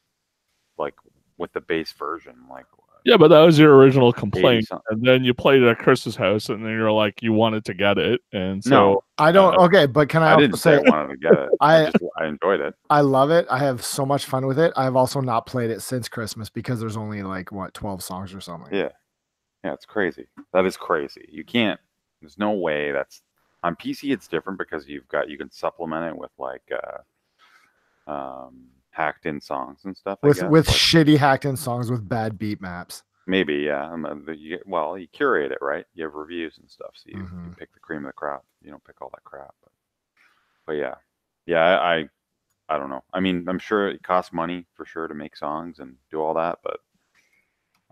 like with the base version. Like Yeah, but that was your original complaint, 80-something. and then you played it at Chris's house, and then you're like, you wanted to get it, and so No, I don't. Okay, but can I I also didn't say I wanted to get it. I enjoyed it. I love it. I have so much fun with it. I've also not played it since Christmas because there's only like 12 songs or something. Yeah, it's crazy. That is crazy. You can't. There's no way that's on PC. It's different because you can supplement it with like hacked in songs and stuff. With like, shitty hacked in songs with bad beat maps. Maybe, yeah. You curate it, right? You have reviews and stuff, so you pick the cream of the crop. You don't pick all that crap. But yeah, I don't know. I mean, I'm sure it costs money for sure to make songs and do all that, but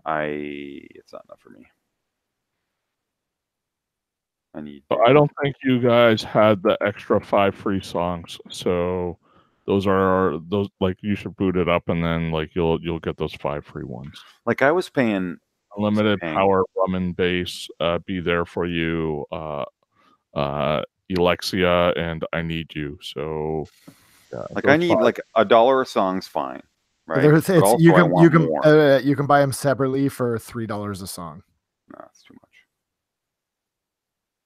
it's not enough for me. I don't think you guys had the extra 5 free songs, so those like you should boot it up and then like you'll get those 5 free ones. Like I was paying Unlimited Power, Drum and Bass, Be There For You, Alexia, and I Need You. So yeah, like I need 5. like $1 a song's fine, right? You can buy them separately for $3 a song. No, that's too much.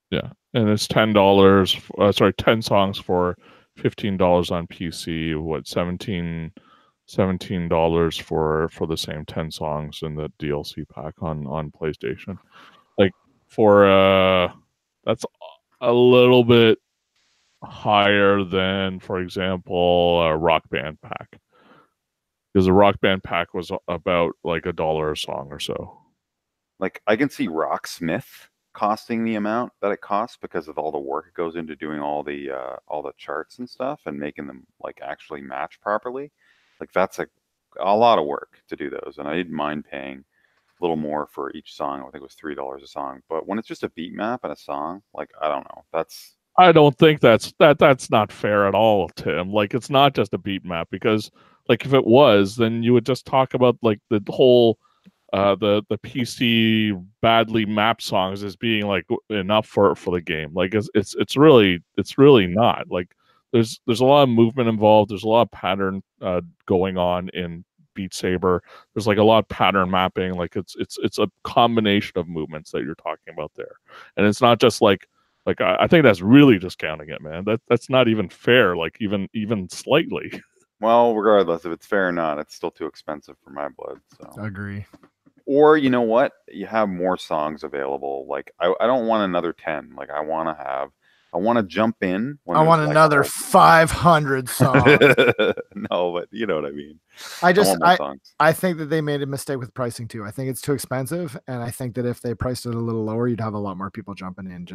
Yeah, and it's $10. 10 songs for $15 on PC. What $17 for the same 10 songs in the DLC pack on PlayStation. Like for that's a little bit higher than, for example, a Rock Band pack, because the Rock Band pack was about like $1 a song or so. Like I can see Rocksmith costing the amount that it costs because of all the work it goes into doing all the charts and stuff and making them like actually match properly. Like that's a lot of work to do those, and I didn't mind paying a little more for each song. I think it was $3 a song. But when it's just a beat map and a song, like I don't know, I don't think that's not fair at all, Tim. Like it's not just a beat map, because like if it was, then you would just talk about like the whole the PC badly mapped songs as being like enough for the game. Like it's really not. Like there's a lot of movement involved. There's a lot of pattern going on in Beat Saber. There's like a lot of pattern mapping. Like it's a combination of movements that you're talking about there, and it's not just like I think that's really discounting it, man. That's not even fair. Like even slightly. Well, regardless if it's fair or not, it's still too expensive for my blood. So I agree. Or you know what? You have more songs available. Like I don't want another 10. Like I want to jump in. I want another 500 songs. No, but you know what I mean. I think that they made a mistake with pricing too. I think it's too expensive, and I think that if they priced it a little lower, you'd have a lot more people jumping in.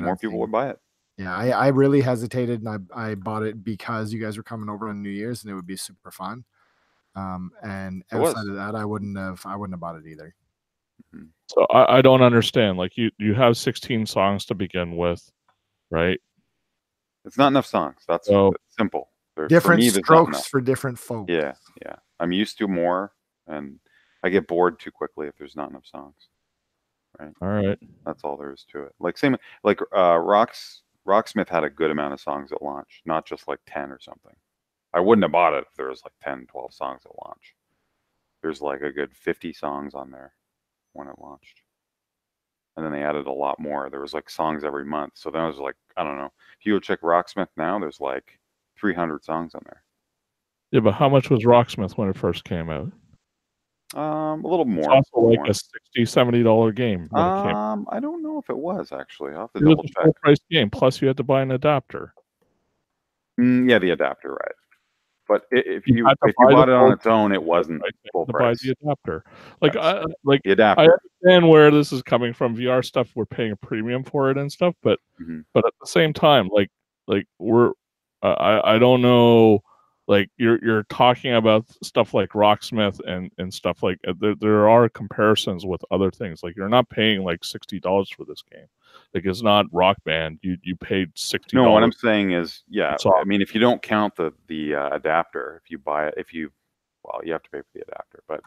More people would buy it. Yeah, I really hesitated, and I bought it because you guys were coming over on New Year's, and it would be super fun. And It was. outside of that, I wouldn't have bought it either. So I don't understand. Like you have 16 songs to begin with, right? It's not enough songs. That's So simple. Different for me, there's not strokes enough. for different folks. Yeah, yeah. I'm used to more, and I get bored too quickly if there's not enough songs. Right. all right. That's all there is to it. Like Rocksmith had a good amount of songs at launch, not just like 10 or something. I wouldn't have bought it if there was like 10, 12 songs at launch. There's like a good 50 songs on there when it launched. And then they added a lot more. There was like songs every month. So then I was like, I don't know. If you go check Rocksmith now, there's like 300 songs on there. Yeah, but how much was Rocksmith when it first came out? A little more. It's also like a $60, $70 game when it came out. I don't know if it was actually. I'll have to It was double a check. full price game. Plus, you had to buy an adapter. Yeah, the adapter, right? But if you had to bought buy it the on full its own, it wasn't price. You full had to buy price. the adapter. Like Yes. like The I adapter. understand where this is coming from. VR stuff, we're paying a premium for it and stuff, but Mhm. but at the same time, like we're I don't know. Like you're talking about stuff like Rocksmith and stuff like there are comparisons with other things. Like you're not paying like $60 for this game. Like it's not Rock Band. You paid $60. No, what I'm saying is, yeah. It's awesome. I mean, if you don't count the adapter, if you buy it, you have to pay for the adapter. But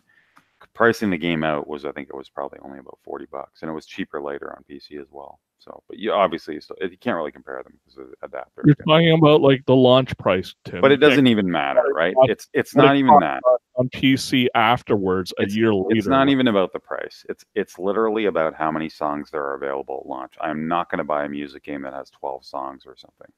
pricing the game out was, I think it was probably only about $40, and it was cheaper later on PC as well. So, but you obviously you can't really compare them because of the adapter. You're talking about like the launch price, Tim. But it doesn't even matter, right? It's not even that on PC afterwards a year later. It's not even about the price. It's literally about how many songs there are available at launch. I'm not going to buy a music game that has 12 songs or something.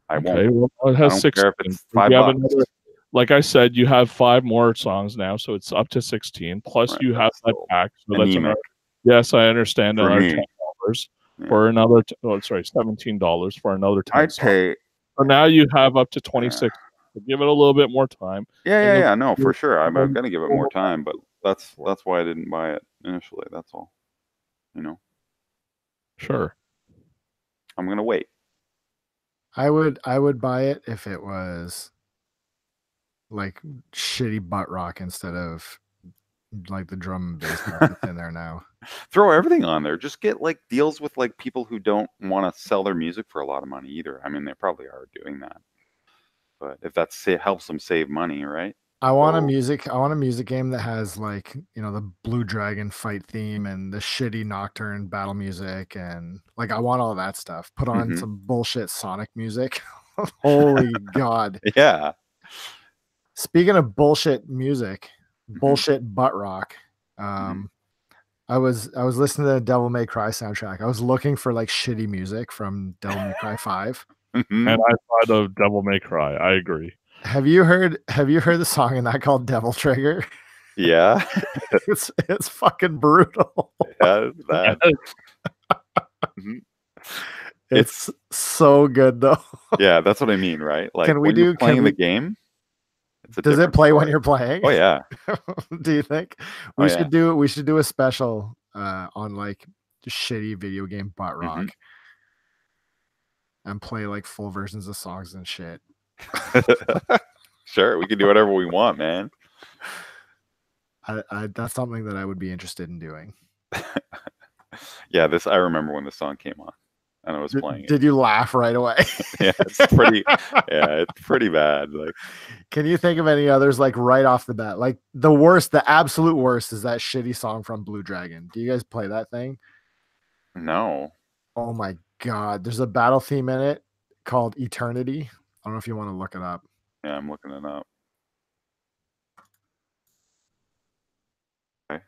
I won't. Well, it has I don't care if it's $5. Like I said, you have 5 more songs now, so it's up to 16. Plus, you have that pack, so that's another. Yes, I understand. Another $10 for another. $17 for another 10. I'd pay. So now you have up to 26. So give it a little bit more time. Yeah. No, for sure. I'm going to give it more time, but that's why I didn't buy it initially. That's all. You know. Sure. I'm going to wait. I would buy it if it was like shitty butt rock instead of like the drum and bass that's in there now. Throw everything on there. Just get like deals with like people who don't want to sell their music for a lot of money either. I mean, they probably are doing that, but if that helps them save money, right? I want a music game that has like, you know, the Blue Dragon fight theme and the shitty Nocturne battle music, and like I want all that stuff. Put on some bullshit Sonic music. Holy God. Yeah. Speaking of bullshit music, bullshit butt rock. I was listening to the Devil May Cry soundtrack. I was looking for like shitty music from Devil May Cry 5. And I thought of Devil May Cry. I agree. Have you heard the song in that called Devil Trigger? Yeah. it's fucking brutal. Yeah, that. It's so good though. Yeah, that's what I mean, right? Like can we when do you're playing the game? Does it play when you're playing? Oh yeah. Do you think we should do a special on like shitty video game butt rock and play like full versions of songs and shit? Sure, we can do whatever we want, man. That's something that I would be interested in doing. Yeah, I remember when the song came on and I was playing it. Did you laugh right away? Yeah, it's pretty bad. Like, can you think of any others like right off the bat? Like the absolute worst is that shitty song from Blue Dragon. Do you guys play that thing? No. Oh my God. There's a battle theme in it called Eternity. I don't know if you want to look it up. Yeah, I'm looking it up. Okay.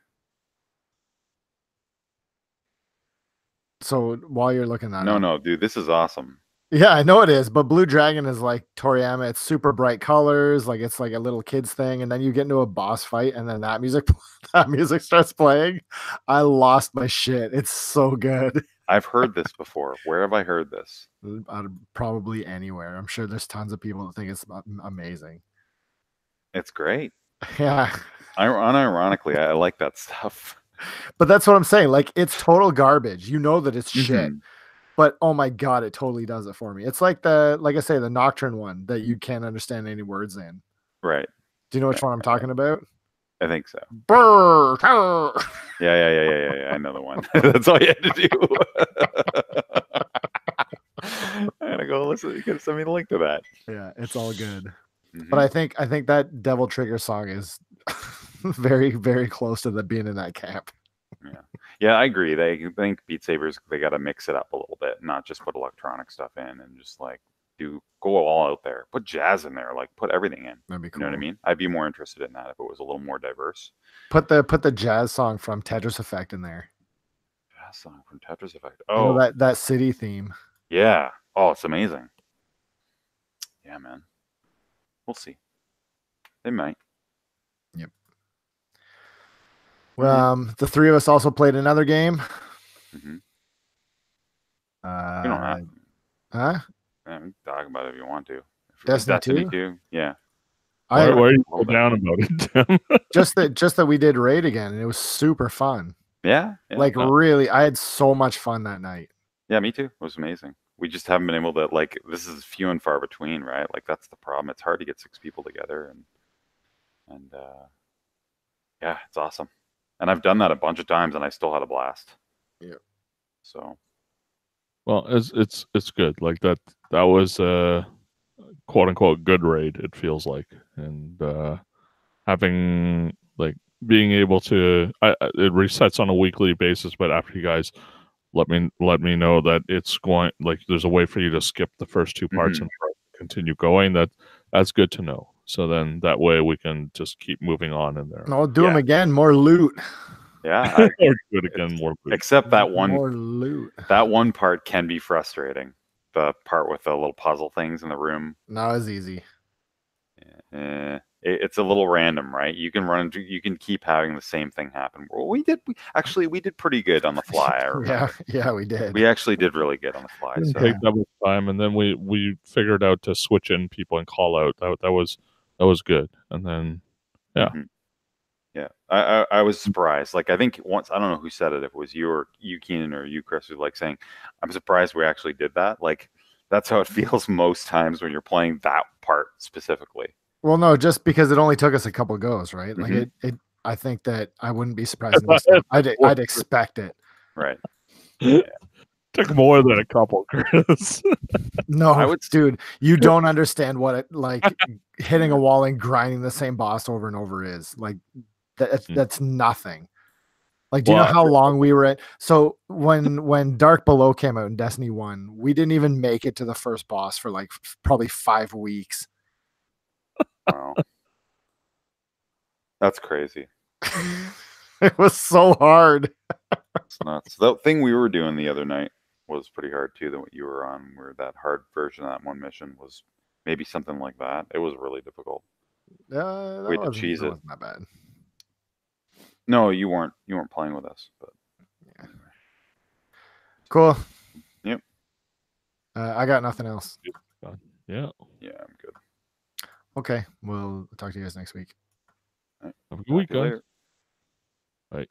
So while you're looking at No, dude, this is awesome. Yeah, I know it is, but Blue Dragon is like Toriyama. It's super bright colors, like it's like a little kid's thing, and then you get into a boss fight, and then that music starts playing. I lost my shit. It's so good. I've heard this before. Where have I heard this? Probably anywhere. I'm sure there's tons of people that think it's amazing. It's great. Yeah. Unironically, I like that stuff. But that's what I'm saying. Like, it's total garbage. You know that it's shit. But oh my god, it totally does it for me. It's like like I say, the Nocturne one that you can't understand any words in. Right. Do you know which one I'm talking about? I think so. Brr, Yeah. I know the one. That's all you had to do. I gotta go listen. You gotta send me the link to that. Yeah, it's all good. Mm-hmm. But I think that Devil Trigger song is very, very close to the being in that camp. Yeah, I agree. I think Beat Sabers, they got to mix it up a little bit, not just put electronic stuff in and just like go all out there. Put jazz in there, like put everything in. That'd be cool. You know what I mean? I'd be more interested in that if it was a little more diverse. Put the jazz song from Tetris Effect in there. Jazz song from Tetris Effect. Oh, you know, that city theme. Yeah. Oh, it's amazing. Yeah, man. We'll see. They might. Yep. Well, the three of us also played another game. Mm-hmm. You don't have to. Huh? Yeah, we can talk about it if you want to. Destiny 2? Yeah. Why are you so down about it, Tim? just that we did Raid again, and it was super fun. Yeah. Like really, I had so much fun that night. Yeah, me too. It was amazing. We just haven't been able to, like, this is few and far between, right? Like, that's the problem. It's hard to get 6 people together, and yeah, it's awesome. And I've done that a bunch of times, and I still had a blast. Yeah. So. Well, it's good. Like that was a quote unquote good raid. It feels like, and having like being able to, it resets on a weekly basis. But after you guys let me know that it's going, like there's a way for you to skip the first 2 parts and continue going. That's good to know. So then that way we can just keep moving on in there. I'll do them again. More loot. Yeah. Good again. More loot. Except that one. More loot. That one part can be frustrating. The part with the little puzzle things in the room. Not as easy. It's a little random, right? You can you can keep having the same thing happen. Well, we did pretty good on the fly. yeah, we did. We actually did really good on the fly. So. Take double time, and then we figured out to switch in people and call out. That was good. And then, yeah. Mm-hmm. Yeah, I was surprised. Like, I think once, I don't know who said it, if it was you or you, Keenan, or you, Chris, was like saying, I'm surprised we actually did that. Like, that's how it feels most times when you're playing that part specifically. Well, no, just because it only took us a couple goes, right? Like it I think that I wouldn't be surprised. I'd expect it. Right. Yeah. Took more than a couple, Chris. No, dude, you don't understand what it like hitting a wall and grinding the same boss over and over is. Like that's nothing. Like, do you know how long we were at? So when Dark Below came out in Destiny 1, we didn't even make it to the first boss for like probably 5 weeks. Wow. That's crazy. It was so hard. It's nuts. The thing we were doing the other night was pretty hard too than what you were on, where that hard version of that one mission was maybe something like that. It was really difficult. We had to cheese it. Wasn't that bad. No, you weren't playing with us, but yeah. Cool. Yep. I got nothing else. Yeah. Yeah, I'm good. Okay, we'll talk to you guys next week. Right. Have a good week, guys. Later. Bye.